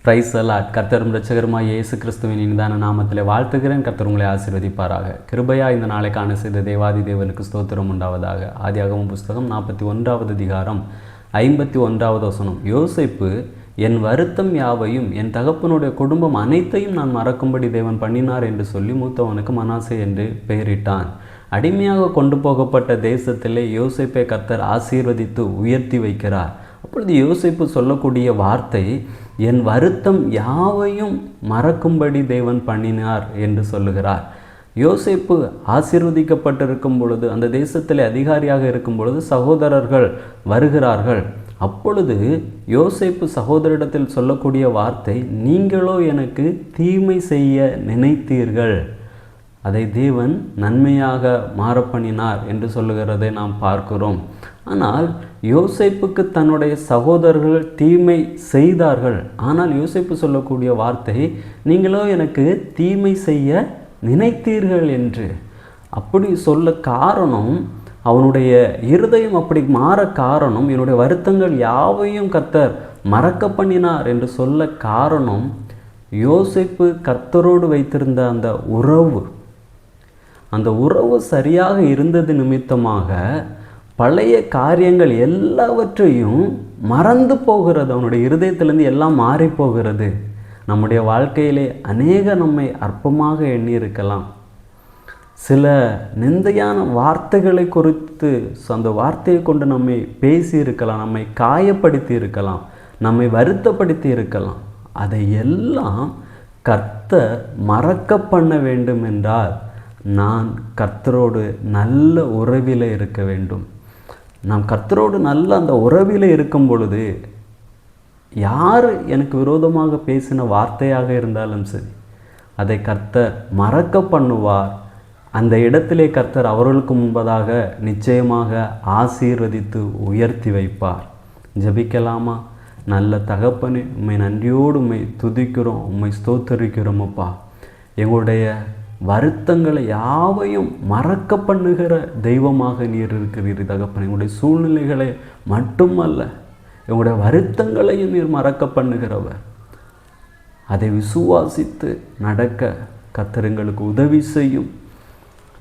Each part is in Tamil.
Price allot. கர்த்தரும் இரட்சகருமாய் இயேசு கிறிஸ்துவின் இனிதான நாமத்திலே வாழ்த்துகிறேன். கர்த்தர் உங்களை ஆசீர்வதிப்பாராக. கிருபையா இந்த நாளை காண செய்த தேவாதி தேவனுக்கு ஸ்தோத்திரம் உண்டாவதாக. ஆதியாகமம் புஸ்தகம் 41வது அதிகாரம் 51வது வசனம். யோசேப்பு, என் வருத்தம் யாவையும் என் தகப்பனுடைய குடும்பம் அனைத்தையும் நான் மறக்கும்படி தேவன் பண்ணினார் என்று சொல்லி மூத்தவனுக்கு மனாசே என்று பெயரிட்டான். அடிமையாக கொண்டு போகப்பட்ட தேசத்திலே யோசேப்பை கர்த்தர் ஆசீர்வதித்து உயர்த்தி வைக்கிறார். அப்பொழுது யோசேப்பு சொல்லக்கூடிய வார்த்தை, என் வருத்தம் யாவையும் மறக்கும்படி தேவன் பண்ணினார் என்று சொல்லுகிறார். யோசேப்பு ஆசீர்வதிக்கப்பட்டிருக்கும் பொழுது, அந்த தேசத்தில் அதிகாரியாக இருக்கும் பொழுது சகோதரர்கள் வருகிறார்கள். அப்பொழுது யோசேப்பு சகோதரிடத்தில் சொல்லக்கூடிய வார்த்தை, நீங்களோ எனக்கு தீமை செய்ய நினைத்தீர்கள், அதை தேவன் நன்மையாக மாறப்பண்ணினார் என்று சொல்லுகிறதை நாம் பார்க்கிறோம். ஆனால் யோசேப்புக்கு தன்னுடைய சகோதரர்கள் தீமை செய்தார்கள். ஆனால் யோசேப்பு சொல்லக்கூடிய வார்த்தை, நீங்களோ எனக்கு தீமை செய்ய நினைத்தீர்கள் என்று. அப்படி சொல்ல காரணம், அவனுடைய இருதயம் அப்படி மாற காரணம், என்னுடைய வருத்தங்கள் யாவையும் கர்த்தர் மறக்க பண்ணினார் என்று சொல்ல காரணம், யோசேப்பு கர்த்தரோடு வைத்திருந்த அந்த உறவு சரியாக இருந்தது நிமித்தமாக பழைய காரியங்கள் எல்லாவற்றையும் மறந்து போகிறது. அவனுடைய இருதயத்திலேருந்து எல்லாம் மாறி போகிறது. நம்முடைய வாழ்க்கையிலே நம்மை அற்பமாக எண்ணி இருக்கலாம். சில நிந்தையான வார்த்தைகளை குறித்து அந்த வார்த்தையை கொண்டு நம்மை பேசி இருக்கலாம், நம்மை காயப்படுத்தி இருக்கலாம், நம்மை வருத்தப்படுத்தி இருக்கலாம். அதை எல்லாம் கர்த்தர் மறக்க பண்ண வேண்டும் என்றால் நான் கர்த்தரோடு நல்ல உறவில் இருக்க வேண்டும். நாம் கர்த்தரோடு நல்ல அந்த உறவில் இருக்கும் பொழுது, யார் எனக்கு விரோதமாக பேசின வார்த்தையாக இருந்தாலும் சரி, அதை கர்த்தர் மறக்க பண்ணுவார். அந்த இடத்திலே கர்த்தர் அவர்களுக்கு முன்பதாக நிச்சயமாக ஆசீர்வதித்து உயர்த்தி வைப்பார். ஜெபிக்கலாமா? நல்ல தகப்பனே, உம்மை நன்றியோடு உம்மை துதிக்கிறோம், உம்மை ஸ்தோத்தரிக்கிறோம். அப்பா, எங்களுடைய வருத்தங்களை யாவையும் மறக்க பண்ணுகிற தெய்வமாக நீர் இருக்கிறீர் தகப்பனே. எங்களுடைய சூழ்நிலைகளை மட்டுமல்ல, எங்களுடைய வருத்தங்களையும் நீர் மறக்க பண்ணுகிறவர். அதை விசுவாசித்து நடக்க கர்த்தர் எங்களுக்கு உதவி செய்யும்.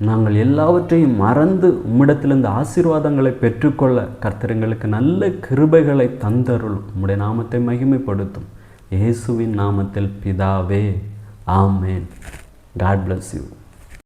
நாங்கள் எல்லாவற்றையும் மறந்து உம்மிடத்திலிருந்து ஆசீர்வாதங்களை பெற்றுக்கொள்ள கர்த்தர் எங்களுக்கு நல்ல கிருபைகளை தந்தருளும். உம்முடைய நாமத்தை மகிமைப்படுத்தும். இயேசுவின் நாமத்தில் பிதாவே, ஆமேன். God bless you.